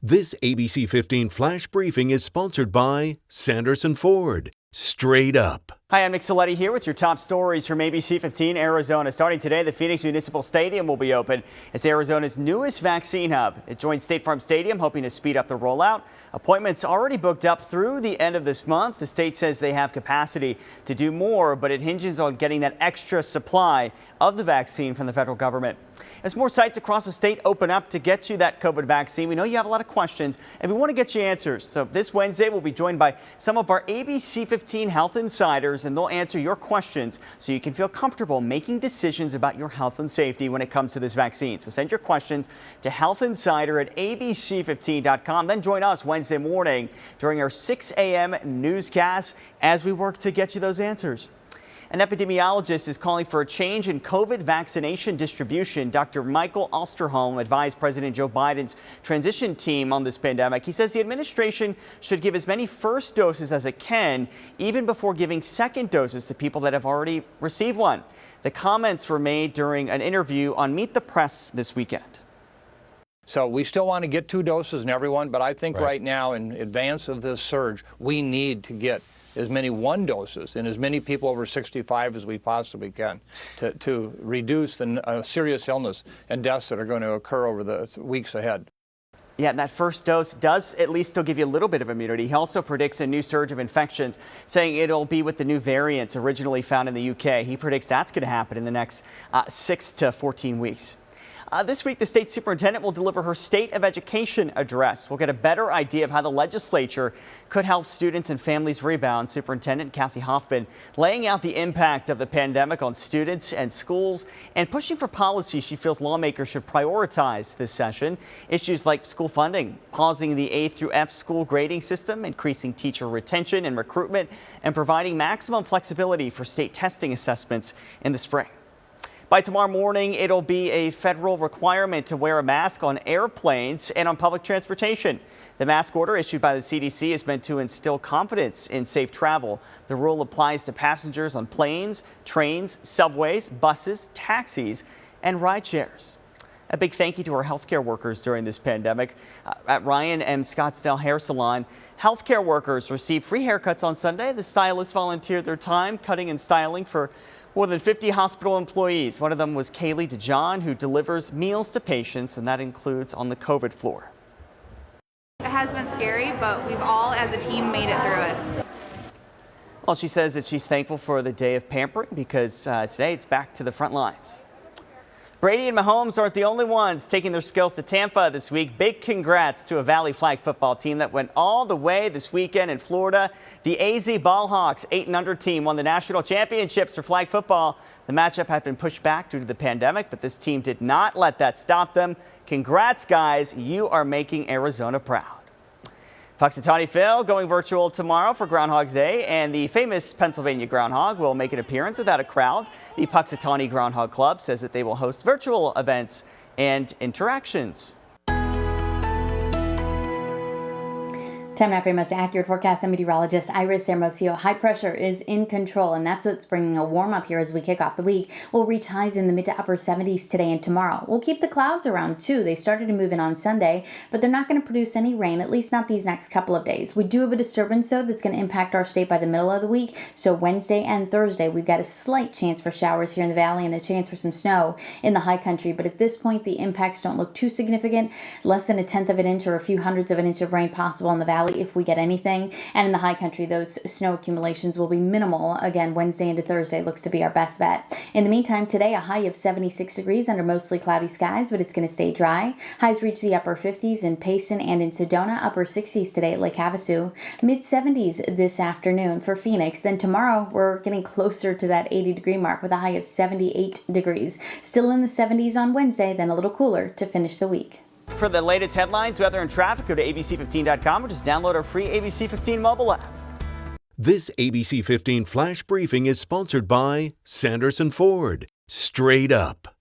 This ABC15 Flash Briefing is sponsored by Sanderson Ford. Straight up. Hi, I'm Nick Saletti here with your top stories from ABC15 Arizona. Starting today, the Phoenix Municipal Stadium will be open as Arizona's newest vaccine hub. It joins State Farm Stadium, hoping to speed up the rollout. Appointments already booked up through the end of this month. The state says they have capacity to do more, but it hinges on getting that extra supply of the vaccine from the federal government. As more sites across the state open up to get you that COVID vaccine, we know you have a lot of questions and we want to get you answers. So this Wednesday, we'll be joined by some of our ABC15 health insiders, and they'll answer your questions so you can feel comfortable making decisions about your health and safety when it comes to this vaccine. So send your questions to healthinsider@abc15.com. Then join us Wednesday morning during our 6 a.m. newscast as we work to get you those answers. An epidemiologist is calling for a change in COVID vaccination distribution. Dr. Michael Osterholm advised President Joe Biden's transition team on this pandemic. He says the administration should give as many first doses as it can, even before giving second doses to people that have already received one. The comments were made during an interview on Meet the Press this weekend. So we still want to get 2 doses in everyone, but I think right now, in advance of this surge, we need to get as many 1 doses in as many people over 65 as we possibly can to reduce the serious illness and deaths that are going to occur over the weeks ahead. Yeah, and that first dose does at least still give you a little bit of immunity. He also predicts a new surge of infections, saying it'll be with the new variants originally found in the UK. He predicts that's going to happen in the next 6 to 14 weeks. This week, the state superintendent will deliver her State of Education address. We'll get a better idea of how the legislature could help students and families rebound. Superintendent Kathy Hoffman laying out the impact of the pandemic on students and schools and pushing for policy she feels lawmakers should prioritize this session. Issues like school funding, pausing the A through F school grading system, increasing teacher retention and recruitment, and providing maximum flexibility for state testing assessments in the spring. By tomorrow morning, it'll be a federal requirement to wear a mask on airplanes and on public transportation. The mask order issued by the CDC is meant to instill confidence in safe travel. The rule applies to passengers on planes, trains, subways, buses, taxis, and ride shares. A big thank you to our healthcare workers during this pandemic. At Ryan M. Scottsdale Hair Salon, healthcare workers received free haircuts on Sunday. The stylists volunteered their time cutting and styling for more than 50 hospital employees. One of them was Kaylee DeJohn, who delivers meals to patients, and that includes on the COVID floor. It has been scary, but we've all, as a team, made it through it. Well, she says that she's thankful for the day of pampering because today it's back to the front lines. Brady and Mahomes aren't the only ones taking their skills to Tampa this week. Big congrats to a Valley Flag football team that went all the way this weekend in Florida. The AZ Ballhawks 8-under team won the national championships for flag football. The matchup had been pushed back due to the pandemic, but this team did not let that stop them. Congrats, guys. You are making Arizona proud. Puxatawny Phil going virtual tomorrow for Groundhog's Day, and the famous Pennsylvania groundhog will make an appearance without a crowd. The Puxatawny Groundhog Club says that they will host virtual events and interactions. Time now for your most accurate forecast. I'm meteorologist Iris Hermosillo. High pressure is in control, and that's what's bringing a warm up here as we kick off the week. We'll reach highs in the mid to upper 70s today and tomorrow. We'll keep the clouds around too. They started to move in on Sunday, but they're not going to produce any rain, at least not these next couple of days. We do have a disturbance, though, that's going to impact our state by the middle of the week. So Wednesday and Thursday, we've got a slight chance for showers here in the valley and a chance for some snow in the high country. But at this point, the impacts don't look too significant. Less than 1/10 of an inch or a few hundredths of an inch of rain possible in the valley if we get anything. And in the high country, those snow accumulations will be minimal. Again, Wednesday into Thursday looks to be our best bet. In the meantime, today, a high of 76 degrees under mostly cloudy skies, but it's going to stay dry. Highs reach the upper 50s in Payson and in Sedona, upper 60s today at Lake Havasu, mid 70s this afternoon for Phoenix. Then tomorrow, we're getting closer to that 80-degree mark with a high of 78 degrees. Still in the 70s on Wednesday, then a little cooler to finish the week. For the latest headlines, weather, and traffic, go to abc15.com or just download our free ABC15 mobile app. This ABC15 Flash Briefing is sponsored by Sanderson Ford. Straight up.